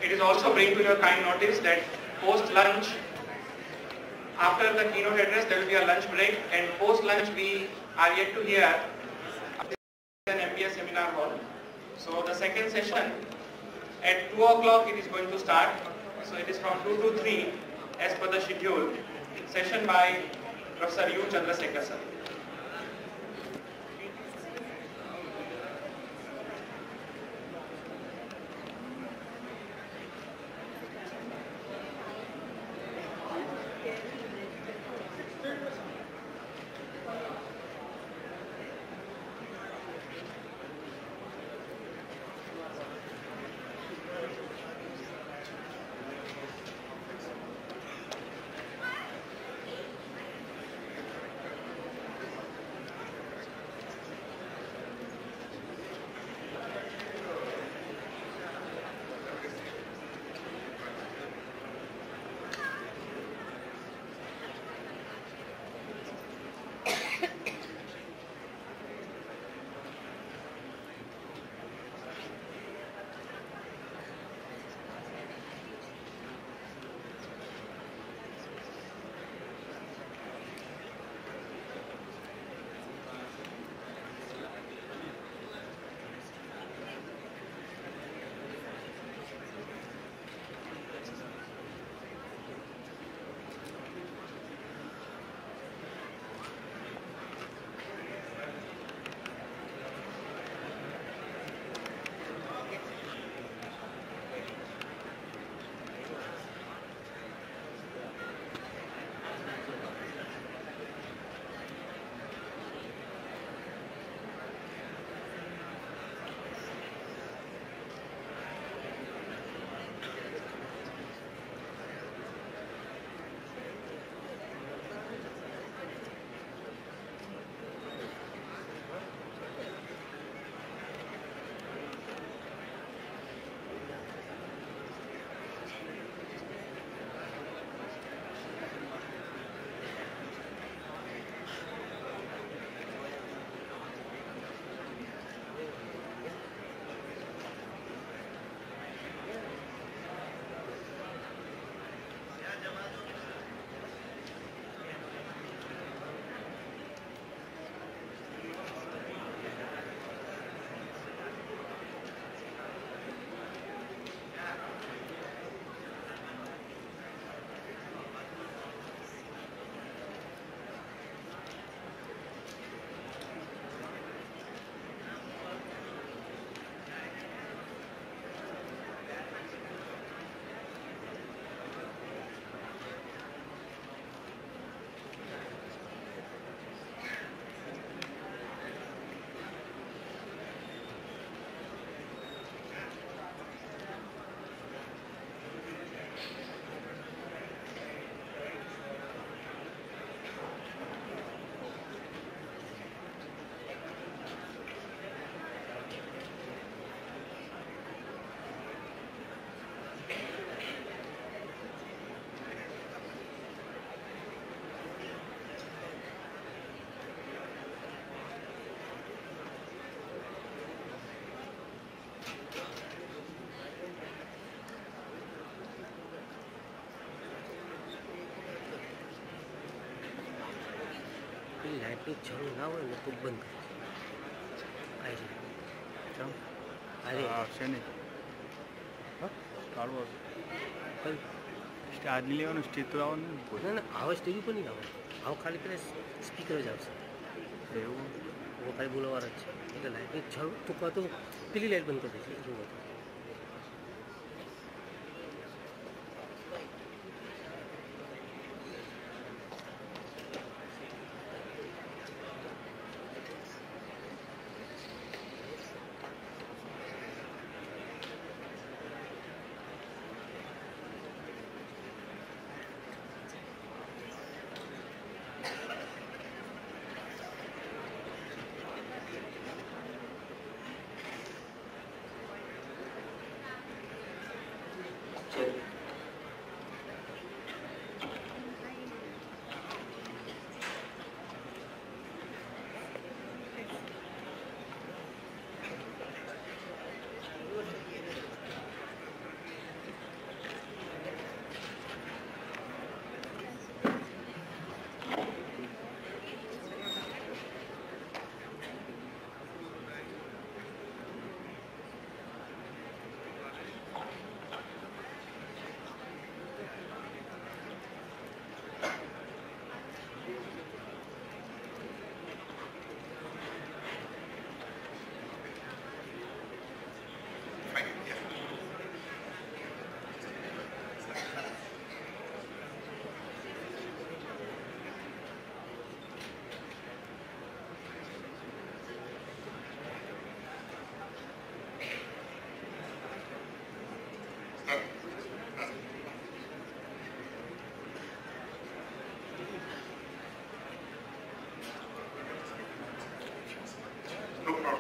It is also bring to your kind notice that post lunch, after the keynote address, there will be a lunch break, and post lunch we are yet to hear an MBA seminar hall. So the second session at 2 o'clock it is going to start. So it is from 2 to 3 as per the schedule. Session by Professor U. Chandrasekhar sir. Light चालू ना हो तो बंद अरे आदमी लेवन stage तो आवन ना आवाज टीवी पर नहीं आवे आव खाली पे स्पीकर जाव से वो खाली बोलवार છે એટલે લાઈટ ચાલુ તો કો તો પેલી લાઈટ બંધ કરી દેશે એવું હતું No problem.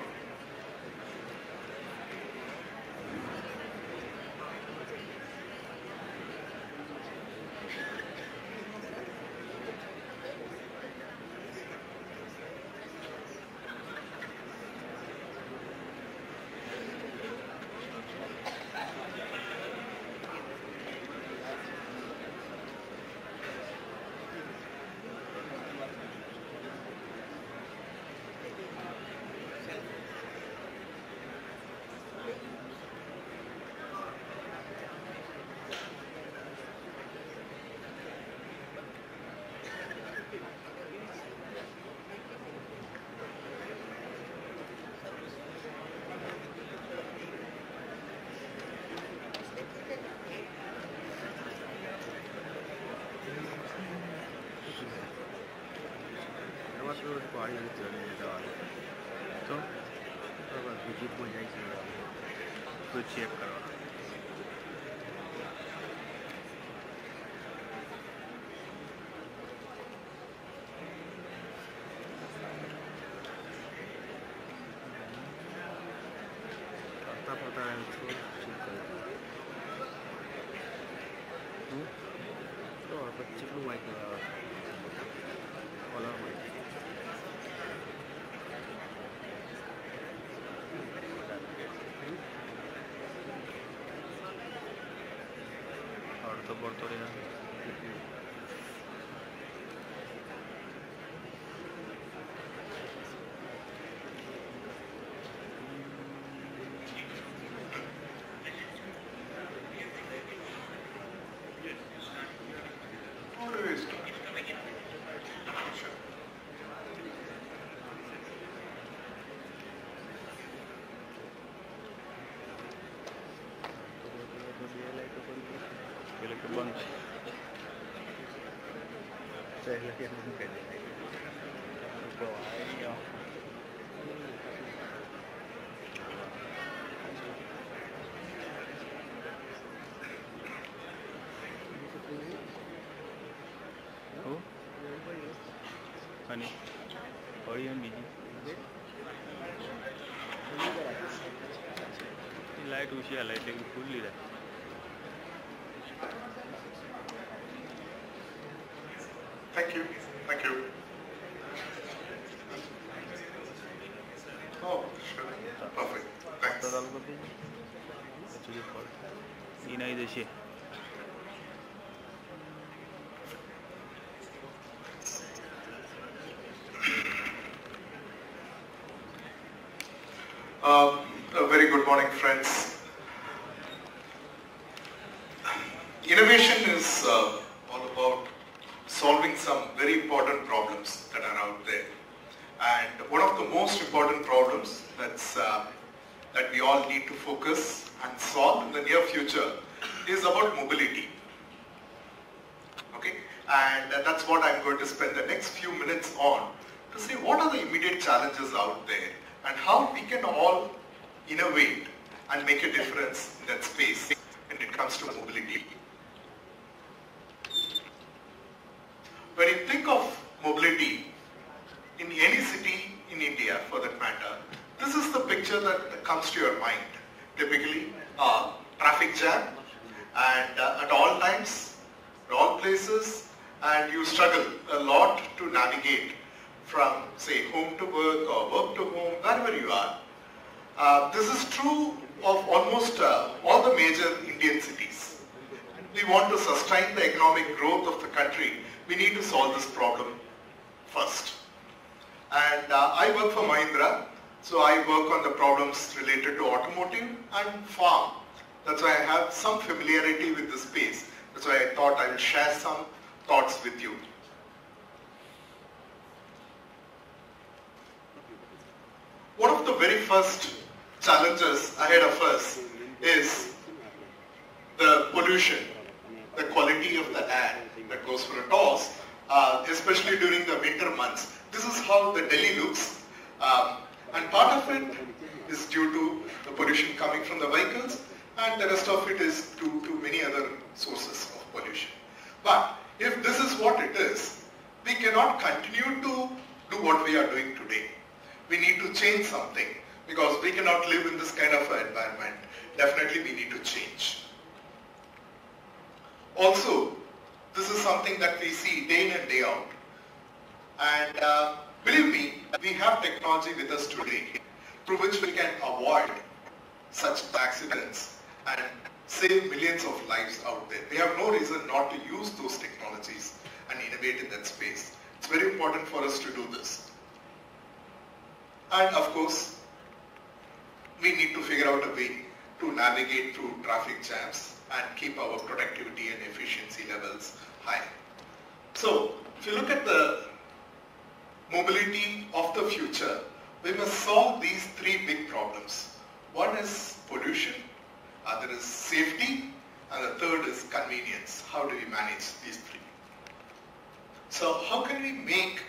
पहाड़ी तो विजिट हो जाएगी तो चेक करो पता है उसको चेक करो तो बच्चे को वाइट लगा कॉलर वाइट तो por torear bunch. Oh, Pani, or even busy. Light, ushi light, like fully that. Thank you. Thank you. Oh, sure. Perfect. Thanks. A very good morning, friends. Innovation is all about solving some very important problems that are out there. And one of the most important problems that we all need to focus and solve in the near future is about mobility. Okay? And that's what I'm going to spend the next few minutes on, to see what are the immediate challenges out there and how we can all innovate and make a difference in that space when it comes to mobility. When you think of mobility in any city in India, for that matter, this is the picture that comes to your mind. Typically, traffic jam, and at all times, at all places, and you struggle a lot to navigate from, say, home to work or work to home, wherever you are. This is true of almost all the major Indian cities. We want to sustain the economic growth of the country. We need to solve this problem first. And I work for Mahendra, so I work on the problems related to automotive and farm. That's why I have some familiarity with this space. That's why I thought I will share some thoughts with you. One of the very first challenges ahead of us is the pollution, the quality of the air that goes for a toss, especially during the winter months. This is how the Delhi looks, and part of it is due to the pollution coming from the vehicles, and the rest of it is due to many other sources of pollution. But if this is what it is, we cannot continue to do what we are doing today. We need to change something because we cannot live in this kind of an environment. Definitely we need to change. Also, this is something that we see day in and day out. And believe me, we have technology with us today through which we can avoid such accidents and save millions of lives out there. We have no reason not to use those technologies and innovate in that space. It's very important for us to do this. And of course, we need to figure out a way to navigate through traffic jams and keep our productivity and efficiency levels high. So, if you look at the mobility of the future, we must solve these three big problems. One is pollution, other is safety, and the third is convenience. How do we manage these three? So how can we make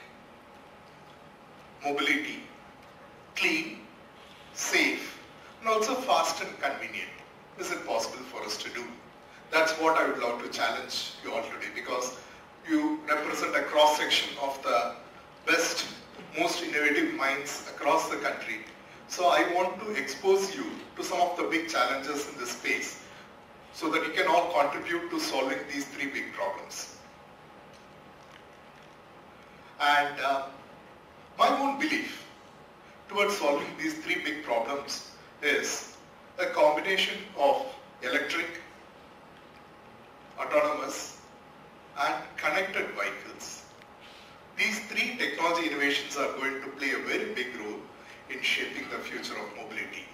mobility clean, safe, and also fast and convenient? Is it possible for us to do? That's what I would love to challenge you all today, because you represent a cross-section of the best, most innovative minds across the country. So I want to expose you to some of the big challenges in this space so that you can all contribute to solving these three big problems. And my own belief towards solving these three big problems is a combination of electric, autonomous, and connected vehicles. These three technology innovations are going to play a very big role in shaping the future of mobility.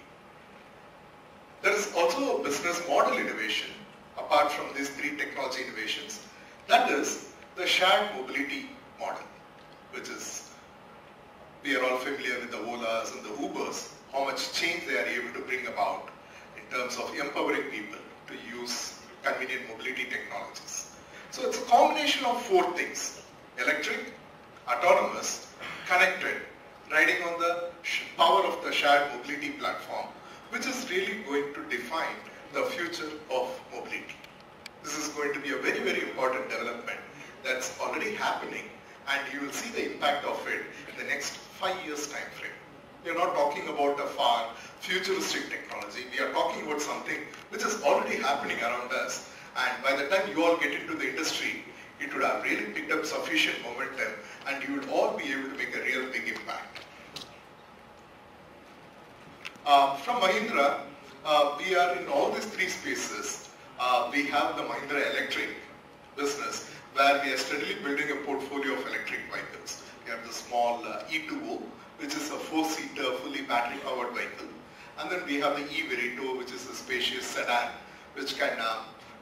There is also a business model innovation apart from these three technology innovations. That is the shared mobility model, which is, we are all familiar with the Olas and the Ubers, how much change they are able to bring about in terms of empowering people to use convenient mobility technologies. So it's a combination of four things: electric, autonomous, connected, riding on the power of the shared mobility platform, which is really going to define the future of mobility. This is going to be a very, very important development that's already happening, and you will see the impact of it in the next 5 years time frame. We are not talking about a far futuristic technology. We are talking about something which is already happening around us, and by the time you all get into the industry, it would have really picked up sufficient momentum and you would all be able to make a real big impact. From Mahindra, we are in all these three spaces. We have the Mahindra electric business where we are steadily building a portfolio of electric vehicles. We have the small E2O, which is a 4-seater fully battery powered vehicle. And then we have the E-Verito, which is a spacious sedan, which can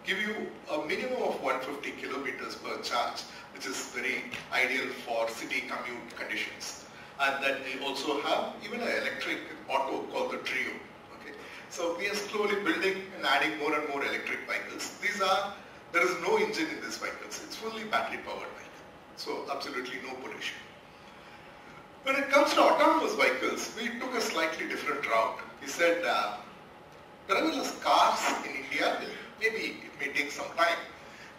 give you a minimum of 150 kilometers per charge, which is very ideal for city commute conditions. And then we also have even an electric auto called the Trio. Okay, so we are slowly building and adding more and more electric vehicles. There is no engine in these vehicles. It's fully battery powered vehicle. So absolutely no pollution. When it comes to autonomous vehicles, we took a slightly different route. We said driverless cars in India, maybe it may take some time.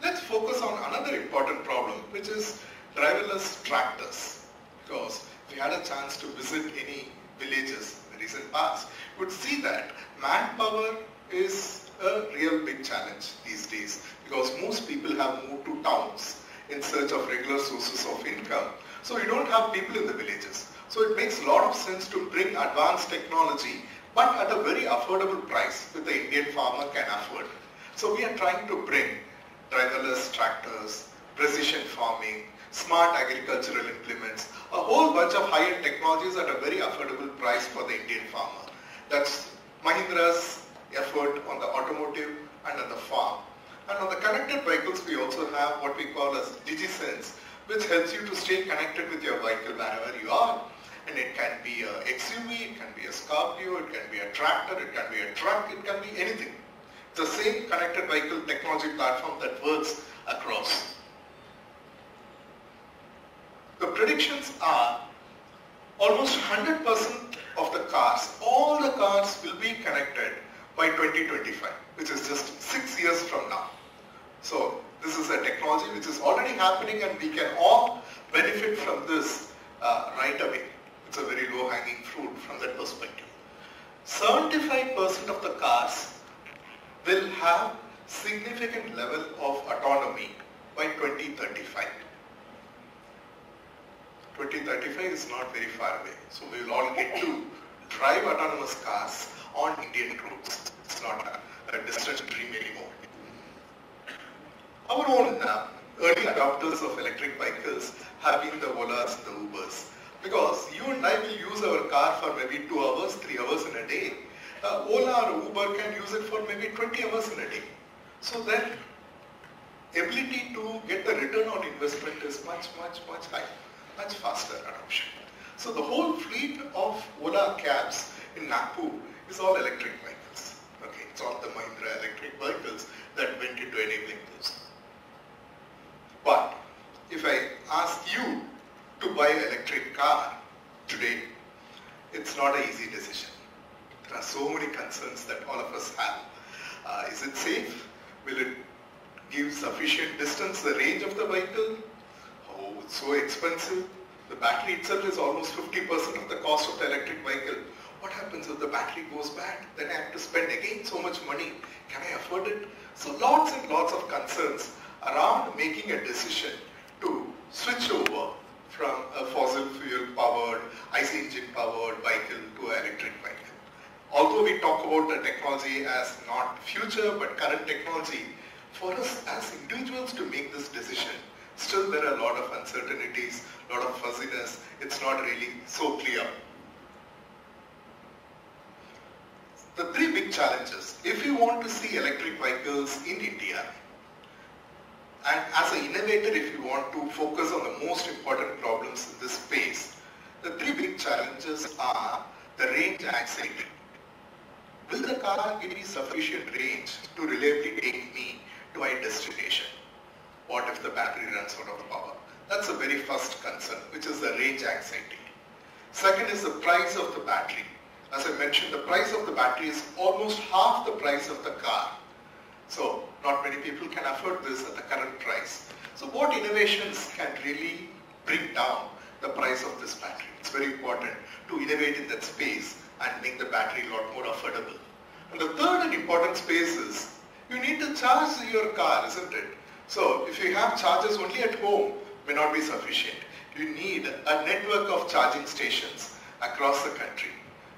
Let's focus on another important problem, which is driverless tractors. Because if you had a chance to visit any villages in the recent past, you would see that manpower is a real big challenge these days, because most people have moved to towns in search of regular sources of income. So you don't have people in the villages. So it makes a lot of sense to bring advanced technology, but at a very affordable price that the Indian farmer can afford. So we are trying to bring driverless tractors, precision farming, smart agricultural implements, a whole bunch of high-end technologies at a very affordable price for the Indian farmer. That's Mahindra's effort on the automotive and on the farm. And on the connected vehicles, we also have what we call as DigiSense, which helps you to stay connected with your vehicle wherever you are. And it can be a XUV, it can be a Scorpio, it can be a tractor, it can be a truck, it can be anything. It's the same connected vehicle technology platform that works across. The predictions are almost 100% of the cars, all the cars will be connected by 2025, which is already happening, and we can all benefit from this right away. It's a very low-hanging fruit from that perspective. 75% of the cars will have significant level of autonomy by 2035. 2035 is not very far away. So we will all get to drive autonomous cars on Indian roads. It's not a distant dream anymore. Our own early adopters of electric vehicles have been the Olas and the Ubers. Because you and I will use our car for maybe 2 hours, 3 hours in a day. Ola or Uber can use it for maybe 20 hours in a day. So their ability to get the return on investment is much higher, much faster adoption. So the whole fleet of Ola cabs in Nagpur is all electric vehicles. Okay, it's all the Mahindra electric vehicles that went into enabling this. But if I ask you to buy an electric car today, it's not an easy decision. There are so many concerns that all of us have. Is it safe? Will it give sufficient distance, the range of the vehicle? Oh, it's so expensive. The battery itself is almost 50% of the cost of the electric vehicle. What happens if the battery goes bad? Then I have to spend again so much money. Can I afford it? So lots and lots of concerns around making a decision to switch over from a fossil fuel powered, IC engine powered vehicle to an electric vehicle. Although we talk about the technology as not future but current technology, for us as individuals to make this decision, still there are a lot of uncertainties, a lot of fuzziness. It's not really so clear. The 3 big challenges. If you want to see electric vehicles in India, and as an innovator, if you want to focus on the most important problems in this space, the 3 big challenges are the range anxiety. Will the car give me sufficient range to reliably take me to my destination? What if the battery runs out of power? That's the very first concern, which is the range anxiety. Second is the price of the battery. As I mentioned, the price of the battery is almost half the price of the car. So not many people can afford this at the current price. So what innovations can really bring down the price of this battery? It's very important to innovate in that space and make the battery a lot more affordable. And the third and important space is you need to charge your car, isn't it? So if you have chargers only at home, may not be sufficient. You need a network of charging stations across the country.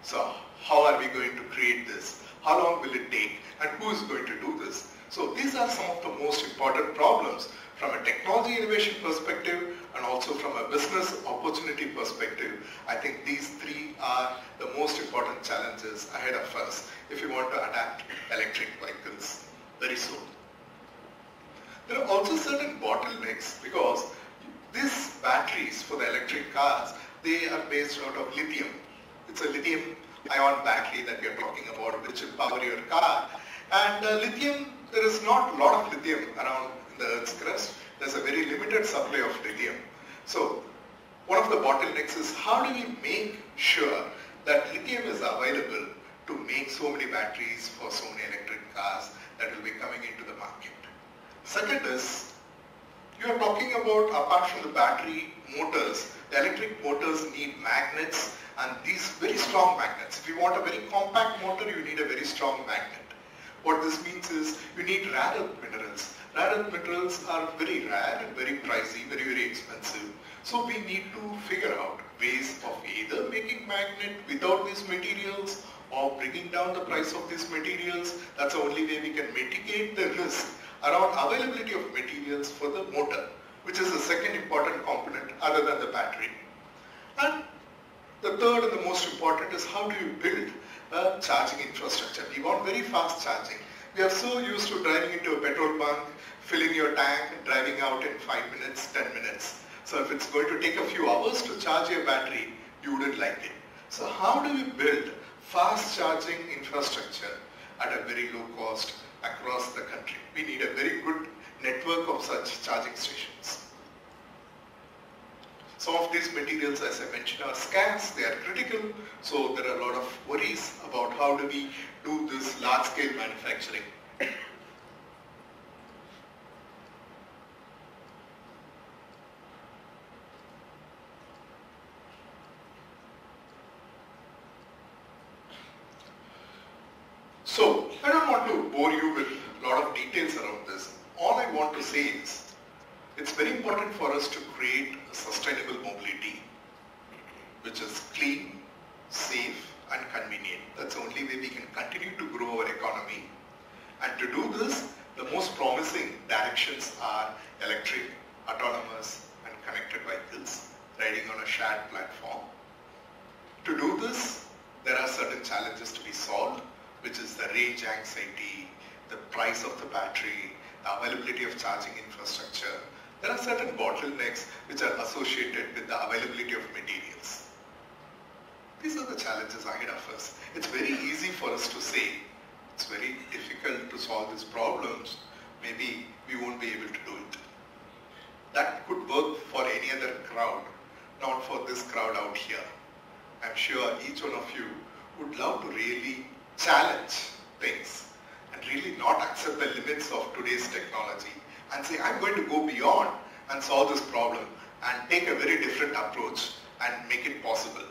So how are we going to create this? How long will it take? And who is going to do this? So these are some of the most important problems from a technology innovation perspective and also from a business opportunity perspective. I think these 3 are the most important challenges ahead of us if we want to adapt electric vehicles very soon. There are also certain bottlenecks because these batteries for the electric cars, they are based out of lithium. It's a lithium ion battery that we are talking about, which will power your car. And lithium, there is not a lot of lithium around in the Earth's crust. There's a very limited supply of lithium. So one of the bottlenecks is how do we make sure that lithium is available to make so many batteries for so many electric cars that will be coming into the market. Second is, you are talking about, apart from the battery motors, the electric motors need magnets, and these very strong magnets. If you want a very compact motor, you need a very strong magnet. What this means is you need rare earth minerals. Rare earth minerals are very rare and very pricey, very expensive. So we need to figure out ways of either making magnet without these materials or bringing down the price of these materials. That's the only way we can mitigate the risk around availability of materials for the motor, which is the second important component other than the battery. And the third and the most important is how do you build a charging infrastructure. We want very fast charging. We are so used to driving into a petrol bunk, filling your tank and driving out in 5 minutes, 10 minutes. So if it's going to take a few hours to charge your battery, you wouldn't like it. So how do we build fast charging infrastructure at a very low cost across the country? We need a very good network of such charging stations. Some of these materials, as I mentioned, are scarce, they are critical, so there are a lot of worries about how do we do this large-scale manufacturing. So, I don't want to bore you with a lot of details around this. All I want to say is, it's very important for us to create a sustainable mobility, which is clean, safe and convenient. That's the only way we can continue to grow our economy. And to do this, the most promising directions are electric, autonomous and connected vehicles riding on a shared platform. To do this, there are certain challenges to be solved, which is the range anxiety, the price of the battery, the availability of charging infrastructure. There are certain bottlenecks which are associated with the availability of materials. These are the challenges ahead of us. It's very easy for us to say. It's very difficult to solve these problems. Maybe we won't be able to do it. That could work for any other crowd, not for this crowd out here. I'm sure each one of you would love to really challenge things and really not accept the limits of today's technology and say, I'm going to go beyond and solve this problem and take a very different approach and make it possible.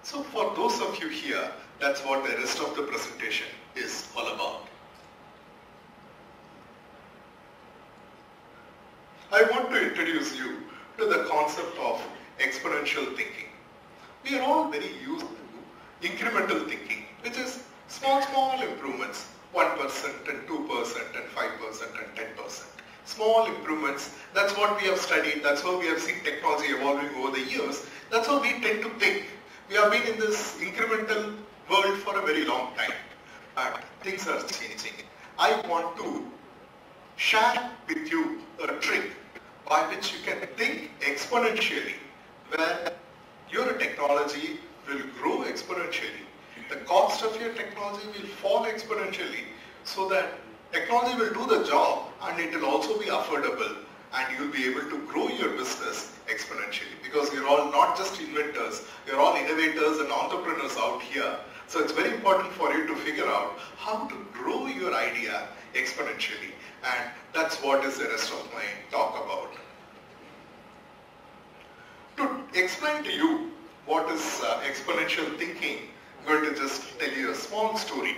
So for those of you here, that's what the rest of the presentation is all about. I want to introduce you to the concept of exponential thinking. We are all very used to incremental thinking, which is small improvements, 1% and 2% and 5% and 10%. Small improvements, that's what we have studied, that's how we have seen technology evolving over the years, that's how we tend to think. We have been in this incremental world for a very long time, but things are changing. I want to share with you a trick by which you can think exponentially, where your technology will grow exponentially. The cost of your technology will fall exponentially, so that technology will do the job and it will also be affordable, and you will be able to grow your business exponentially, because you're all not just inventors, you're all innovators and entrepreneurs out here. So it's very important for you to figure out how to grow your idea exponentially, and that's what is the rest of my talk about. To explain to you what is exponential thinking, I'm going to just tell you a small story.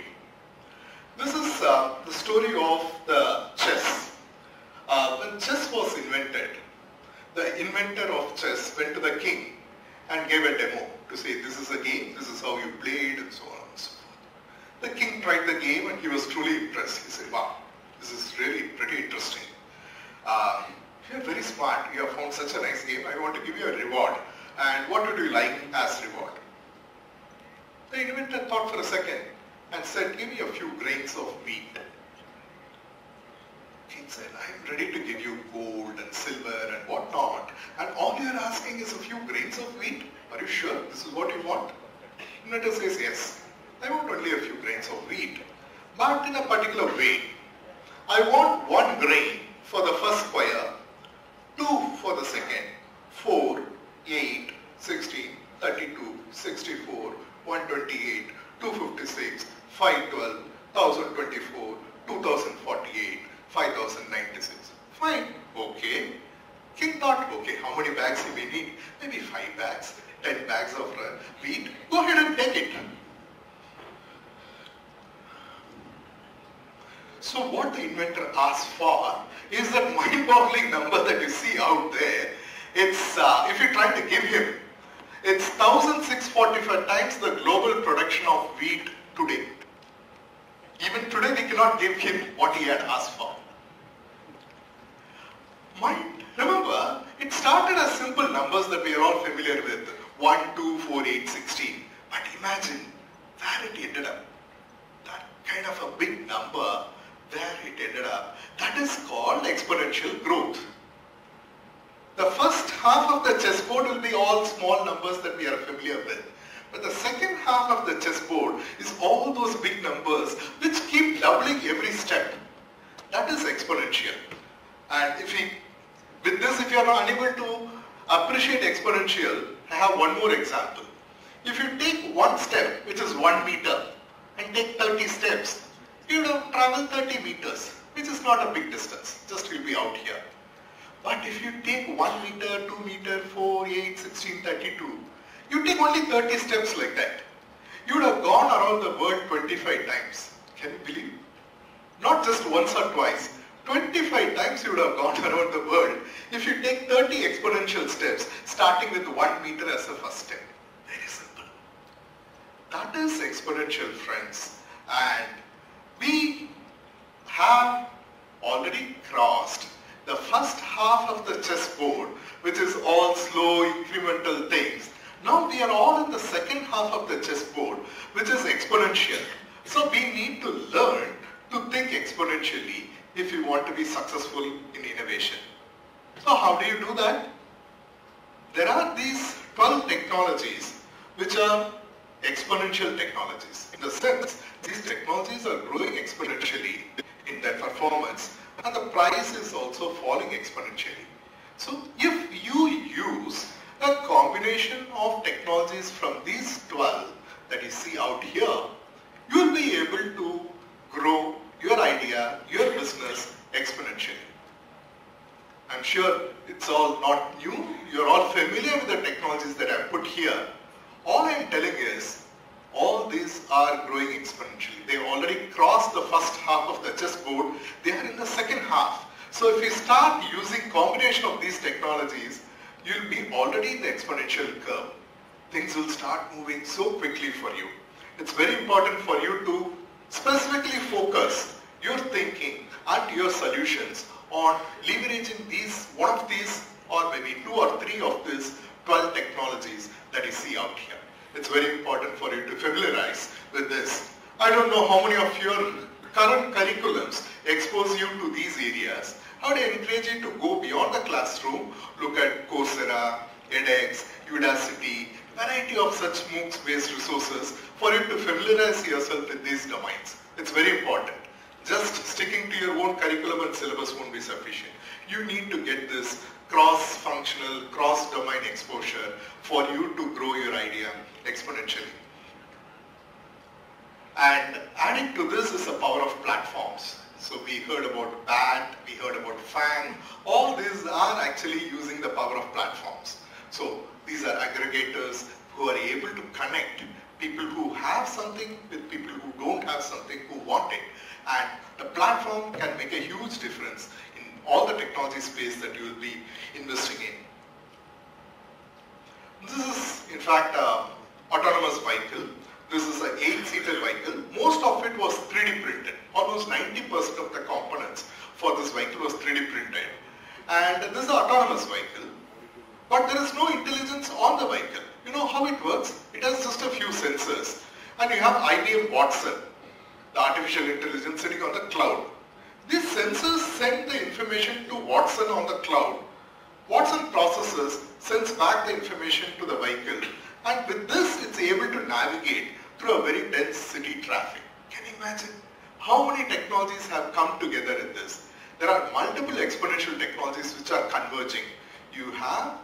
This is the story of the chess. When chess was invented, the inventor of chess went to the king and gave a demo to say, this is a game, this is how you played, and so on and so forth. The king tried the game and he was truly impressed. He said, wow, this is really pretty interesting. You're very smart, you have found such a nice game, I want to give you a reward. And what would you like as reward? The inventor thought for a second and said, give me a few grains of wheat. King said, I'm ready to give you gold and silver and whatnot, and all you're asking is a few grains of wheat. Are you sure this is what you want? Inventor says, yes, I want only a few grains of wheat, but in a particular way. I want 1 grain for the first square, 2 for the second, 4, 8, 16, 32, 64, 128, 256, 512, 1024, 2048, 5096. Fine, okay. King thought, okay, how many bags he may need? Maybe 5 bags, 10 bags of wheat. Go ahead and take it. So what the inventor asked for is that mind-boggling number that you see out there. It's, if you try to give him, it's 1645 times the global production of wheat today. Even today we cannot give him what he had asked for. Remember, it started as simple numbers that we are all familiar with. 1, 2, 4, 8, 16. But imagine where it ended up. That kind of a big number, where it ended up. That is called exponential growth. The first half of the chessboard will be all small numbers that we are familiar with. But the second half of the chessboard is all those big numbers which keep doubling every step. That is exponential. And with this, if you are unable to appreciate exponential, I have one more example. If you take one step, which is 1 meter, and take 30 steps, you will travel 30 meters, which is not a big distance, just you'll be out here. But if you take 1 meter, 2 meter, 4, 8, 16, 32, you take only 30 steps like that. You would have gone around the world 25 times. Can you believe? Not just once or twice. 25 times you would have gone around the world if you take 30 exponential steps, starting with 1 meter as the first step. Very simple. That is exponential, friends. And we have already crossed the first half of the chessboard, which is all slow incremental things. Now we are all in the second half of the chessboard, which is exponential. So we need to learn to think exponentially if you want to be successful in innovation. So how do you do that? There are these 12 technologies which are exponential technologies. In the sense, these technologies are growing exponentially in their performance, and the price is also falling exponentially. So if you use a combination of technologies from these 12 that you see out here, you will be able to grow your idea, your business exponentially. I'm sure it's all not new. You're all familiar with the technologies that I've put here. All I'm telling is, all these are growing exponentially. They've already crossed the first half of the chessboard. They are in the second half. So if you start using combination of these technologies, you'll be already in the exponential curve. Things will start moving so quickly for you. It's very important for you to specifically focus your thinking and your solutions on leveraging these, one of these, or maybe 2 or 3 of these 12 technologies that you see out here. It's very important for you to familiarize with this. I don't know how many of your current curriculums expose you to these areas. I would encourage you to go beyond the classroom, look at Coursera, edX, Udacity, variety of such MOOCs-based resources for you to familiarize yourself with these domains. It's very important. Just sticking to your own curriculum and syllabus won't be sufficient. You need to get this cross-functional, cross-domain exposure for you to grow your idea exponentially. And adding to this is the power of platforms. So we heard about BAT, we heard about FANG. All these are actually using the power of platforms. So these are aggregators who are able to connect people who have something with people who don't have something, who want it. And the platform can make a huge difference in all the technology space that you will be investing in. This is in fact an autonomous vehicle. This is an 8-seater vehicle. Most of it was 3D printed. Almost 90% of the components for this vehicle was 3D printed. And this is an autonomous vehicle. But there is no intelligence on the vehicle. You know how it works? It has just a few sensors. And you have IBM Watson, the artificial intelligence sitting on the cloud. These sensors send the information to Watson on the cloud. Watson processes, sends back the information to the vehicle. And with this, it's able to navigate through a very dense city traffic. Can you imagine how many technologies have come together in this? There are multiple exponential technologies which are converging. You have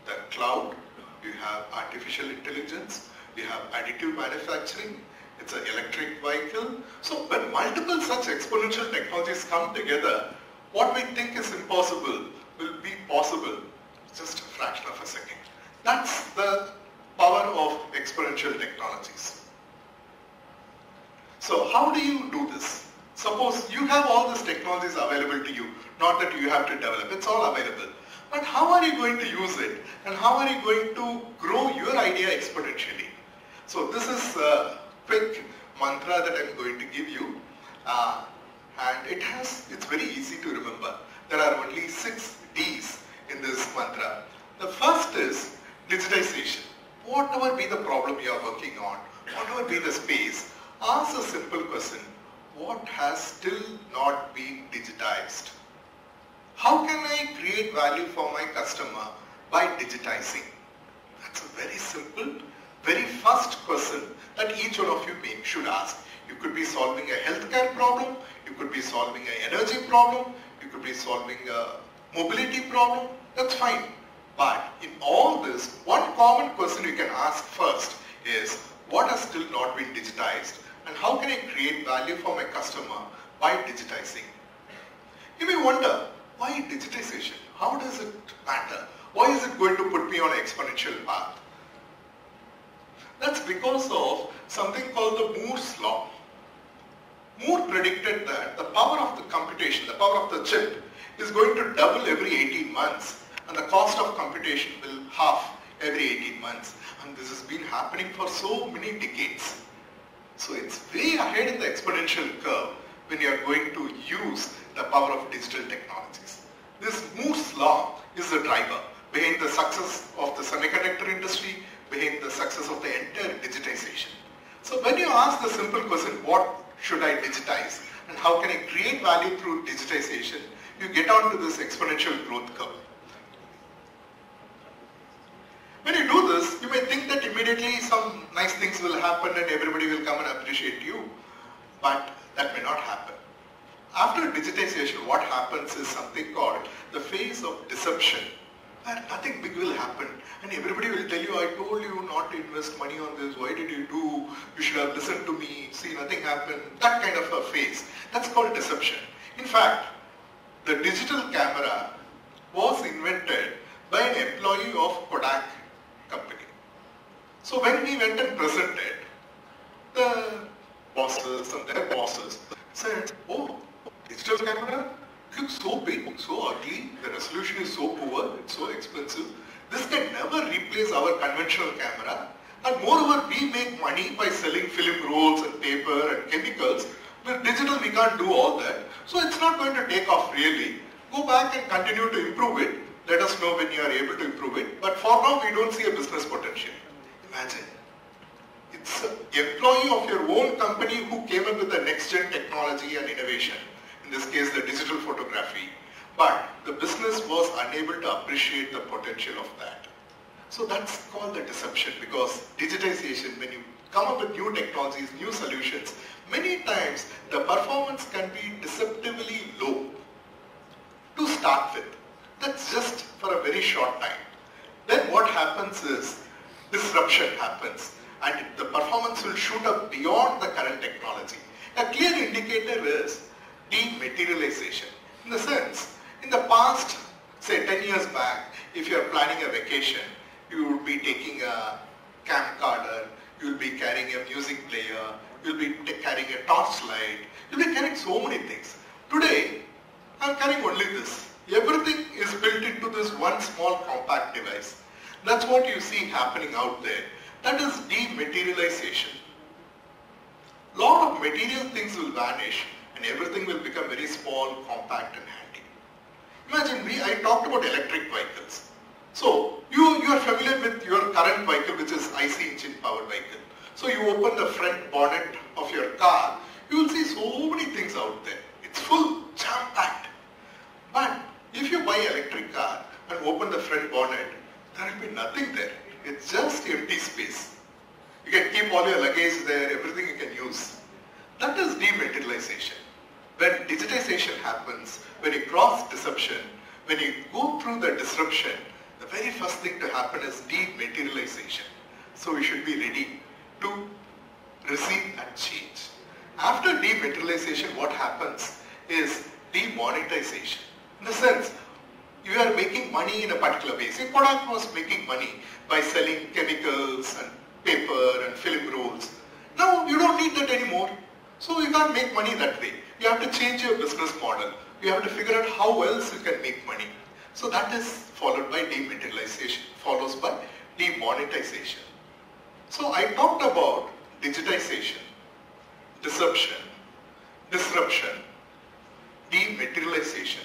the cloud, you have artificial intelligence, you have additive manufacturing, it's an electric vehicle. So when multiple such exponential technologies come together, what we think is impossible will be possible just a fraction of a second. That's the power of exponential technologies. So how do you do this? Suppose you have all these technologies available to you, not that you have to develop, it's all available. But how are you going to use it? And how are you going to grow your idea exponentially? So this is a quick mantra that I'm going to give you. And it's very easy to remember. There are only 6 D's in this mantra. The first is digitization. Whatever be the problem you are working on, whatever be the space, ask a simple question. What has still not been digitized? How can I create value for my customer by digitizing? That's a very simple, very first question that each one of you should ask. You could be solving a healthcare problem, you could be solving an energy problem, you could be solving a mobility problem, that's fine. But in all this, one common question you can ask first is, what has still not been digitized and how can I create value for my customer by digitizing? You may wonder, why digitization? How does it matter? Why is it going to put me on an exponential path? That's because of something called the Moore's law. Moore predicted that the power of the computation, the power of the chip, is going to double every 18 months and the cost of computation will half every 18 months. And this has been happening for so many decades. So it's way ahead in the exponential curve when you are going to use the power of digital technologies. This Moore's law is the driver behind the success of the semiconductor industry, behind the success of the entire digitization. So when you ask the simple question, what should I digitize and how can I create value through digitization, you get onto this exponential growth curve. When you do this, you may think that immediately some nice things will happen and everybody will come and appreciate you, but that may not happen. After digitization, what happens is something called the phase of deception, where nothing big will happen and everybody will tell you, I told you not to invest money on this, why did you do, you should have listened to me, see nothing happened, that kind of a phase. That's called deception. In fact, the digital camera was invented by an employee of Kodak company. So when we went and presented, the bosses and their bosses said, oh, digital camera looks so big, so ugly, the resolution is so poor, it's so expensive. This can never replace our conventional camera, and moreover we make money by selling film rolls and paper and chemicals. With digital we can't do all that, so it's not going to take off really. Go back and continue to improve it. Let us know when you are able to improve it, but for now we don't see a business potential. Imagine, it's an employee of your own company who came up with the next gen technology and innovation, in this case the digital photography, but the business was unable to appreciate the potential of that. So that's called the deception, because digitization, when you come up with new technologies, new solutions, many times the performance can be deceptively low to start with. That's just for a very short time. Then what happens is disruption happens and the performance will shoot up beyond the current technology. A clear indicator is dematerialization. In the sense, in the past, say 10 years back, if you are planning a vacation, you would be taking a camcorder, you will be carrying a music player, you will be carrying a torchlight, you will be carrying so many things. Today, I am carrying only this. Everything is built into this one small compact device. That's what you see happening out there. That is dematerialization. Lot of material things will vanish and everything will become very small, compact and handy. Imagine I talked about electric vehicles. So you are familiar with your current vehicle, which is IC engine powered vehicle. So you open the front bonnet of your car, you will see so many things out there. It's full, jam-packed. But if you buy an electric car and open the front bonnet, there will be nothing there. It's just empty space. You can keep all your luggage there, everything you can use. That is dematerialization. When digitization happens, when you cross deception, when you go through the disruption, the very first thing to happen is dematerialization. So we should be ready to receive and change. After dematerialization, what happens is demonetization. In the sense, you are making money in a particular way. See, Kodak was making money by selling chemicals and paper and film rolls. Now you don't need that anymore. So you can't make money that way. You have to change your business model. You have to figure out how else you can make money. So that is followed by dematerialization, follows by demonetization. So I talked about digitization, deception, disruption, dematerialization,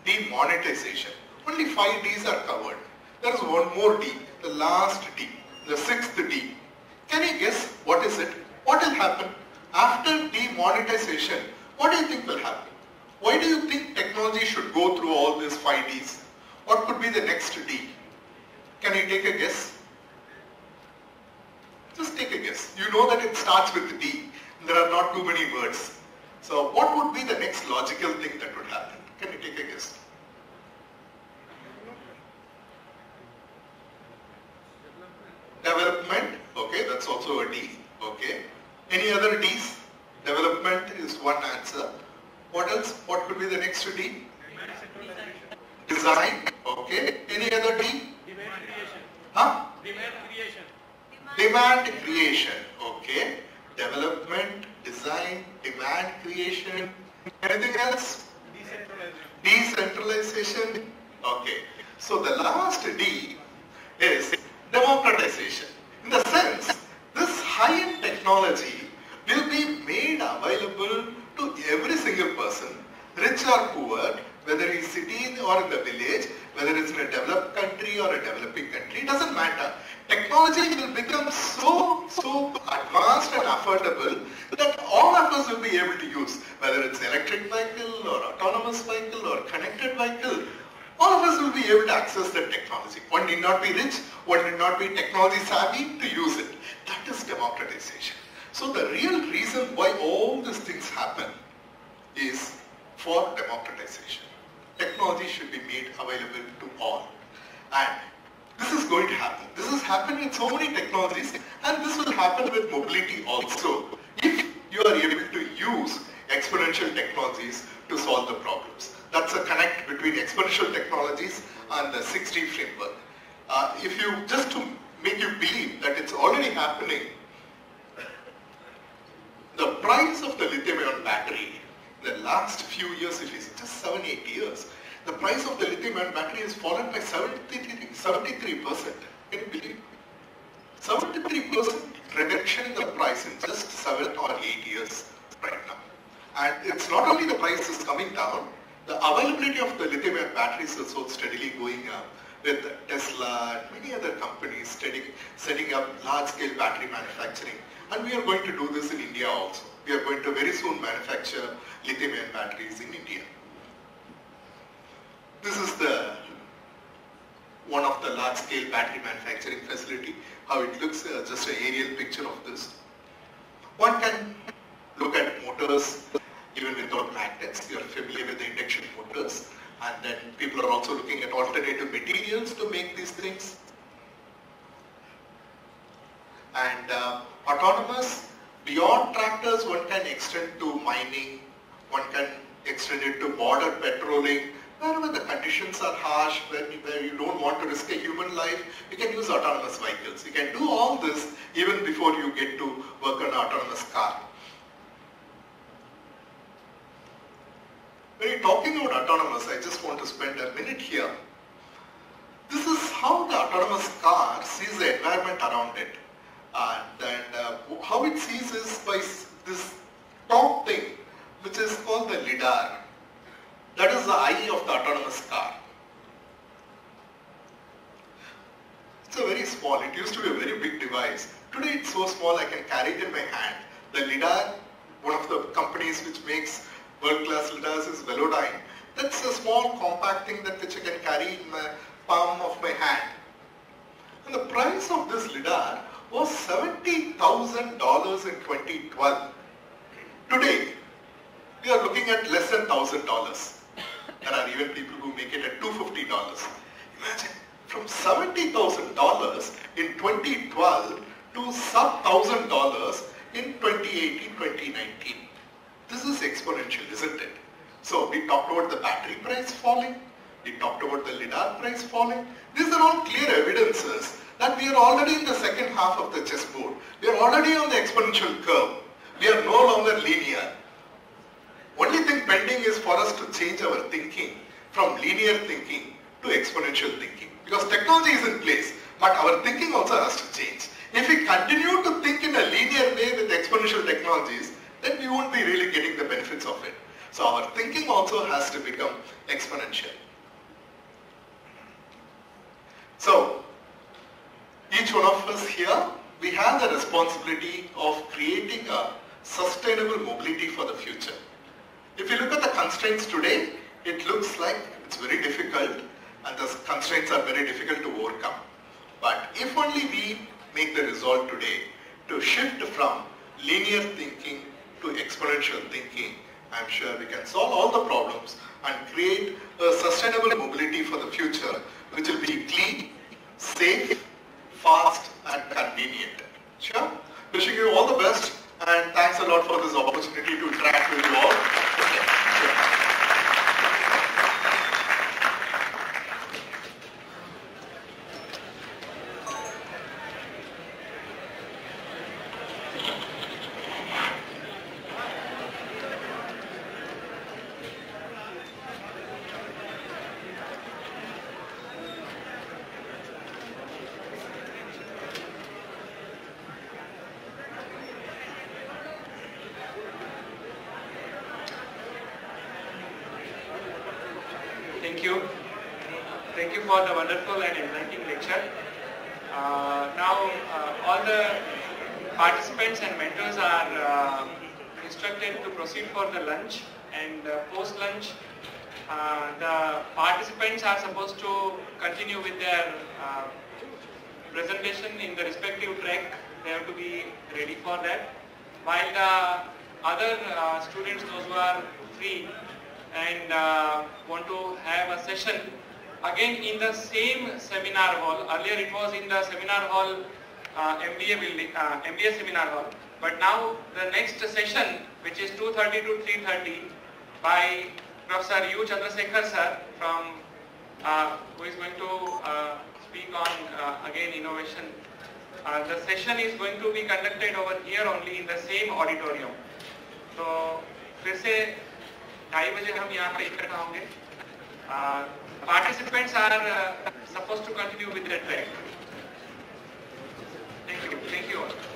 demonetization. Only 5 Ds are covered. There is one more D, the last D, the 6th D. Can you guess what is it? What will happen? After demonetization, what do you think will happen? Why do you think technology should go through all these 5 Ds? What could be the next D? Can you take a guess? Just take a guess. You know that it starts with D. There are not too many words. So what would be the next logical thing that would happen? Can you take a guess? Development. Okay, that's also a D. Okay. Any other Ds? Development is one answer. What else? What could be the next D? Design. Okay. Any other D? Demand creation. Huh? Demand creation. Demand creation. Okay. Development, design, demand creation, anything else? Decentralization. Okay. So the last D is democratization. In the sense, this high-end technology will be made available to every single person, rich or poor, whether he's city or in the village, whether it's in a developed country or a developing country, it doesn't matter. Technology will become so advanced and affordable that all of us will be able to use, whether it's electric vehicle or autonomous vehicle or connected vehicle, all of us will be able to access the technology. One need not be rich, one need not be technology savvy to use it. That is democratization. So the real reason why all these things happen is for democratization. Technology should be made available to all. And this is going to happen. This has happened with so many technologies, and this will happen with mobility also, if you are able to use exponential technologies to solve the problems. That's a connect between exponential technologies and the 6D framework. If you, just to make you believe that it's already happening, the price of the lithium-ion battery, the last few years, if it's just 7-8 years, the price of the lithium-ion battery has fallen by 73%. Can you believe? 73% reduction in the price in just 7 or 8 years right now. And it's not only the price is coming down, the availability of the lithium-ion batteries is also steadily going up, with Tesla and many other companies setting up large-scale battery manufacturing. And we are going to do this in India also. We are going to very soon manufacture lithium-ion batteries in India. This is one of the large-scale battery manufacturing facility. How it looks, just an aerial picture of this. One can look at motors even without magnets. You are familiar with the induction motors. And then people are also looking at alternative materials to make these things. And autonomous, beyond tractors, one can extend to mining, one can extend it to border patrolling. Wherever the conditions are harsh, where you don't want to risk a human life, you can use autonomous vehicles. You can do all this even before you get to work on an autonomous car. When you're talking about autonomous, I just want to spend a minute here. This is how the autonomous car sees the environment around it. And how it sees is by this top thing, which is called the LiDAR. That is the eye of the autonomous car. It's a very small, it used to be a very big device. Today it's so small I can carry it in my hand. The LiDAR, one of the companies which makes world-class LiDARs is Velodyne. That's a small compact thing which I can carry in my palm of my hand. And the price of this LiDAR was $70,000 in 2012. Today, we are looking at less than $1,000. There are even people who make it at $250. Imagine, from $70,000 in 2012 to sub $1,000 in 2018, 2019. This is exponential, isn't it? So we talked about the battery price falling, we talked about the LiDAR price falling. These are all clear evidences that we are already in the second half of the chessboard. We are already on the exponential curve. We are no longer linear. Only thing pending is for us to change our thinking from linear thinking to exponential thinking. Because technology is in place, but our thinking also has to change. If we continue to think in a linear way with exponential technologies, then we won't be really getting the benefits of it. So our thinking also has to become exponential. So, each one of us here, we have the responsibility of creating a sustainable mobility for the future. If you look at the constraints today, it looks like it's very difficult and the constraints are very difficult to overcome. But if only we make the resolve today to shift from linear thinking to exponential thinking, I'm sure we can solve all the problems and create a sustainable mobility for the future, which will be clean, safe, fast and convenient. Sure? Wishing you all the best and thanks a lot for this opportunity to interact with you all. Okay. Sure. Thank you. Thank you for the wonderful and enlightening lecture. All the participants and mentors are instructed to proceed for the lunch, and post-lunch the participants are supposed to continue with their presentation in the respective track. They have to be ready for that. While the other students, those who are free and want to have a session, again in the same seminar hall. Earlier it was in the seminar hall, MBA building, MBA seminar hall. But now the next session, which is 2:30 to 3:30, by Professor U. Chandrasekhar sir, from who is going to speak on again innovation. The session is going to be conducted over here only in the same auditorium. तो फिर से 2:30 बजे हम यहाँ पे इकट्ठा होंगे. Participants are supposed to continue with their track. Thank you. Thank you all.